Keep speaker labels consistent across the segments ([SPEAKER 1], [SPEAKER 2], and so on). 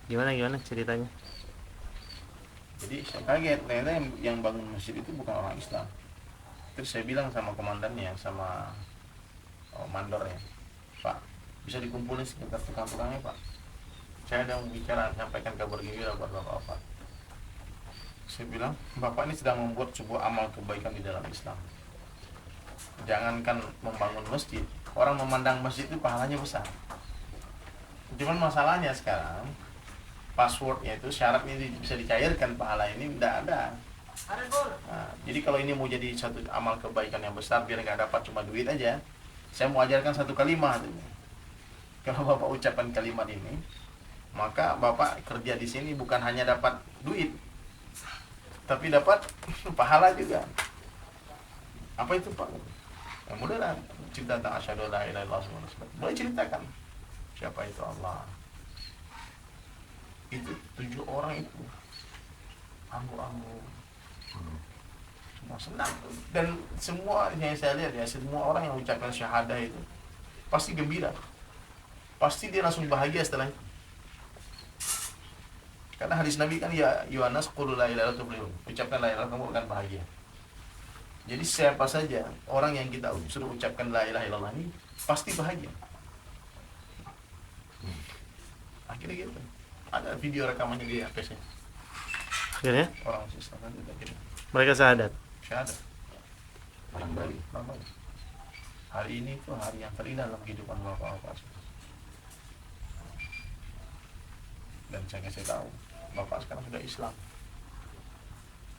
[SPEAKER 1] Gimana ceritanya?
[SPEAKER 2] Jadi saya kaget, ternyata yang bangun masjid itu bukan orang Islam. Terus saya bilang sama komandannya, sama mandornya, Pak, bisa dikumpulin sekitar tukang-tukangnya Pak. Saya ada bicara, sampaikan kabar gembira buat Bapak. Saya bilang, Bapak ini sedang membuat sebuah amal kebaikan di dalam Islam. Jangankan membangun masjid, orang memandang masjid itu pahalanya besar. Cuman masalahnya sekarang, passwordnya itu syaratnya bisa dicairkan, pahala ini tidak ada. Nah, jadi kalau ini mau jadi satu amal kebaikan yang besar, biar nggak dapat cuma duit aja, saya mau ajarkan satu kalimat. Kalau Bapak ucapkan kalimat ini, maka Bapak kerja di sini bukan hanya dapat duit, tapi dapat pahala juga. Apa itu Pak? Yang mudah lah, cerita tentang asyhadu la ilaha illallah. Boleh ceritakan siapa itu Allah. Itu 7 orang itu anggur-anggur, semua senang. Dan semua yang saya lihat ya, semua orang yang ucapkan syahadah itu pasti gembira, pasti dia langsung bahagia setelah itu. Karena hadis Nabi kan, ya Yohanes qul la ilaha illallah, ucapkan la ilaha, kamu akan bahagia. Jadi siapa saja orang yang kita suruh ucapkan la ilaha illallah ini pasti bahagia. Akhirnya gitu. Ada video rekamannya di HP saya.
[SPEAKER 1] Akhirnya
[SPEAKER 2] Orang Islam kan gitu.
[SPEAKER 1] mereka syahadat.
[SPEAKER 2] Syahadat.
[SPEAKER 3] Orang Bali.
[SPEAKER 2] Hari ini tuh hari yang terindah dalam kehidupan bapak-bapak. Dan saya kasih tahu, bapak sekarang sudah Islam.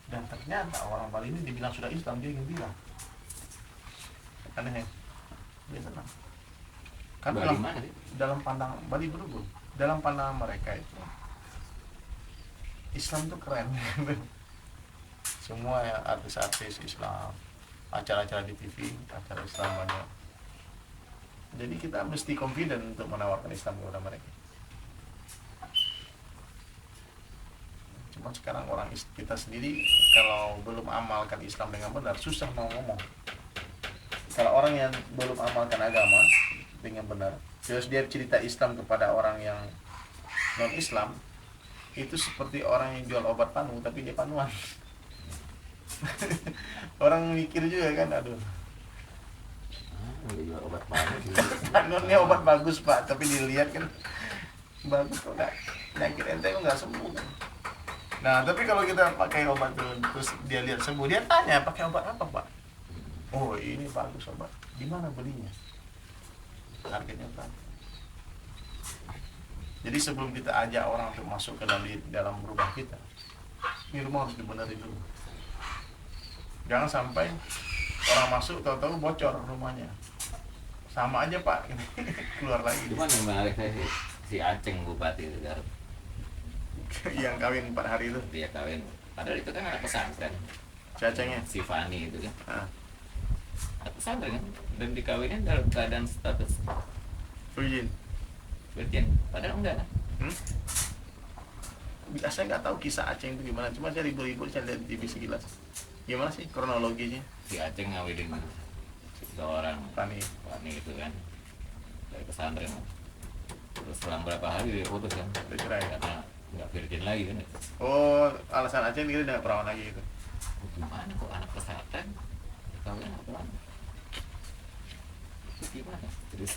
[SPEAKER 2] Dan ternyata orang Bali ini dibilang sudah Islam, dia gembira. Aneh ya? Dia senang. Kan
[SPEAKER 3] Bali
[SPEAKER 2] dalam,
[SPEAKER 3] mana sih?
[SPEAKER 2] dalam pandangan Bali Berugul, dalam pandangan mereka itu Islam tuh keren. Semua ya, artis-artis Islam, acara-acara di TV, acara Islam banyak. Jadi kita mesti confident untuk menawarkan Islam kepada mereka. Cuma sekarang orang kita sendiri kalau belum amalkan Islam dengan benar, susah mau ngomong. Kalau orang yang belum amalkan agama dengan benar, terus dia cerita Islam kepada orang yang non Islam, itu seperti orang yang jual obat panu tapi dia panuan. Orang mikir juga kan, aduh,
[SPEAKER 3] Jual obat panas gitu.
[SPEAKER 2] panuannya obat bagus Pak, tapi dilihat kan bagus kok, nggak, penyakit ente kok nggak sembuh kan. Nah tapi kalau kita pakai obat tuh, terus dia lihat sembuh, dia tanya pakai obat apa Pak? Oh ini bagus obat, di mana belinya, harganya berapa? Jadi sebelum kita ajak orang untuk masuk ke dalam rumah kita, ini rumah harus dibenerin dulu. Jangan sampai orang masuk tahu-tahu bocor rumahnya, sama aja Pak. Keluar lagi.
[SPEAKER 3] Cuman yang menarik saya si Aceng Bupati itu Garut.
[SPEAKER 2] Yang kawin 4 hari itu,
[SPEAKER 3] Dia kawin. Padahal itu kan anak pesantren.
[SPEAKER 2] cacingnya.
[SPEAKER 3] Si Fani itu kan.
[SPEAKER 2] Nah,
[SPEAKER 3] Anak pesantren kan. Dan dikawinin dalam keadaan status
[SPEAKER 2] izin.
[SPEAKER 3] virgin. Padahal enggak kan.
[SPEAKER 2] Saya nggak tahu kisah Aceh itu gimana, cuma saya ribu-ribu saya lihat di TV sekilas. Gimana sih kronologinya?
[SPEAKER 3] Si Aceng ngawinin seorang
[SPEAKER 2] Fani.
[SPEAKER 3] itu kan dari pesantren. Terus selang berapa hari dia putus kan.
[SPEAKER 2] Bercerai.
[SPEAKER 3] Karena nggak virgin lagi kan.
[SPEAKER 2] Oh, alasan Aceh dia tidak perawan lagi itu.
[SPEAKER 3] Gimana kok anak pesantren kawin apa? Itu gimana? Terus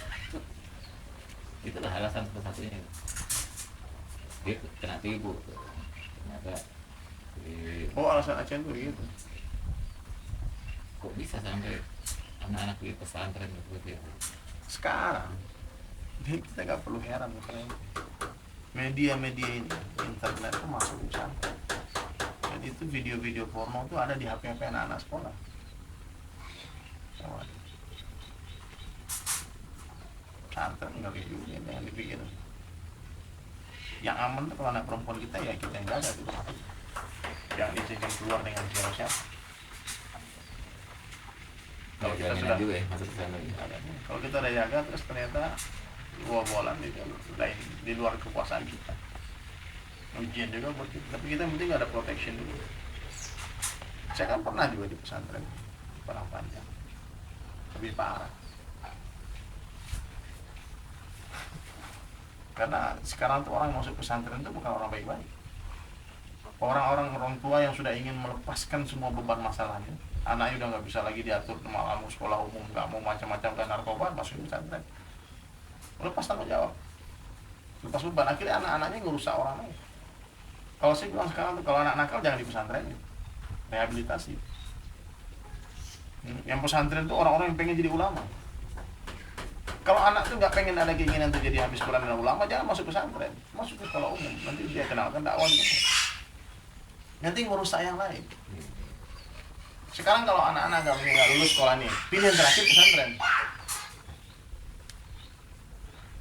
[SPEAKER 3] itulah alasan satu-satunya. Dia kena tipu. Ternyata
[SPEAKER 2] Oh, alasan Aceh itu gitu.
[SPEAKER 3] kok bisa sampai anak-anak di pesantren seperti itu.
[SPEAKER 2] Sekarang jadi kita nggak perlu heran karena media-media ini, internet itu masuk ke sana. Jadi itu video-video porno itu ada di HP anak-anak sekolah. Oh, pesantren nggak gitu, yang dipikir. Yang aman tuh kalau anak perempuan kita, ya kita yang jaga tuh. Yang diizinkan keluar dengan siapa-siapa. Kalau kita
[SPEAKER 3] Jaminan
[SPEAKER 2] sudah
[SPEAKER 3] juga ya masuk ke sana ya.
[SPEAKER 2] kalau kita udah jaga, terus ternyata bolan itu lain di luar kekuasaan kita. Ujian juga buat kita, tapi kita penting ada protection dulu. Saya kan pernah juga di pesantren Padang Panjang, lebih parah. Karena sekarang tuh orang yang masuk pesantren itu bukan orang baik-baik. Orang tua yang sudah ingin melepaskan semua beban masalahnya, anaknya udah nggak bisa lagi diatur mau sekolah umum, nggak mau macam-macam dan narkoba, masuk pesantren, lepas tanggung jawab, lepas beban, akhirnya anak-anaknya ngerusak orang lain. Kalau saya bilang sekarang tuh, kalau anak nakal jangan di pesantren, rehabilitasi. Yang pesantren tuh orang-orang yang pengen jadi ulama. Kalau anak tuh nggak pengen ada keinginan untuk jadi habis Quran dan ulama, jangan masuk pesantren, masuk ke sekolah umum, nanti dia kenalkan dakwah gitu. Nanti merusak yang lain. Sekarang kalau anak-anak nggak lulus sekolah nih, pilihan terakhir pesantren.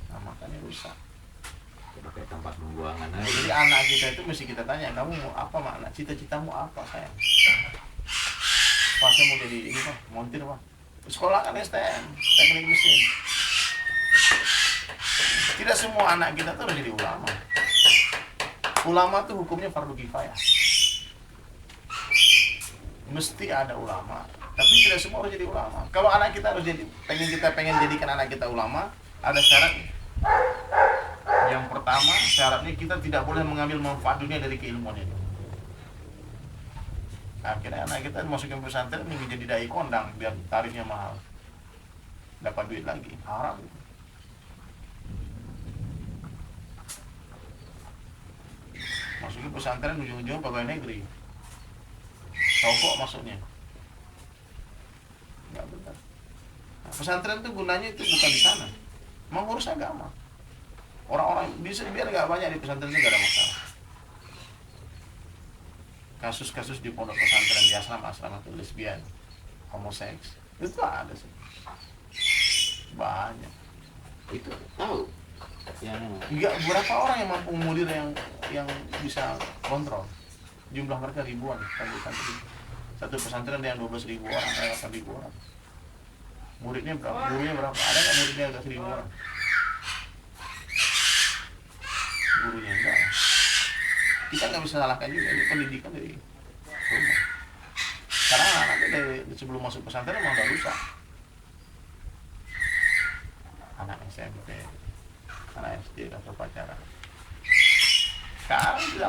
[SPEAKER 2] Nah, makanya rusak.
[SPEAKER 3] Pakai tempat pembuangan aja.
[SPEAKER 2] Jadi anak kita itu mesti kita tanya, kamu mau apa makna? Cita-citamu apa sayang? Pas mau jadi ini pak, montir pak. Sekolah kan STM, teknik mesin. Tidak semua anak kita tuh harus jadi ulama. Ulama tuh hukumnya fardu kifayah. Mesti ada ulama, tapi tidak semua harus jadi ulama. Kalau anak kita harus jadi, pengen jadikan anak kita ulama, ada syaratnya. Yang pertama, syaratnya kita tidak boleh mengambil manfaat dunia dari keilmuan itu. Akhirnya anak kita masukin pesantren ingin jadi dai kondang biar tarifnya mahal, dapat duit lagi, haram. Masukin pesantren ujung-ujung pegawai negeri, sogok masuknya, nggak benar. Nah, pesantren itu gunanya itu bukan di sana, mengurus agama. Orang-orang bisa biar nggak banyak di pesantren itu nggak ada masalah. Kasus-kasus di pondok pesantren di asrama itu lesbian, homoseks, itu ada sih, banyak.
[SPEAKER 3] Itu tahu yang
[SPEAKER 2] Nggak berapa orang yang mampu mudir yang bisa kontrol. Jumlah mereka ribuan, satu pesantren yang 12.000 orang, 8.000 orang. Muridnya berapa? Gurunya berapa? Ada nggak muridnya agak 1.000 orang? Gurunya enggak. Kita nggak bisa salahkan juga, ini pendidikan dari rumah. Karena anak-anaknya dari sebelum masuk pesantren memang udah rusak. Anak SMP, anak SD udah pacaran. Sekarang tidak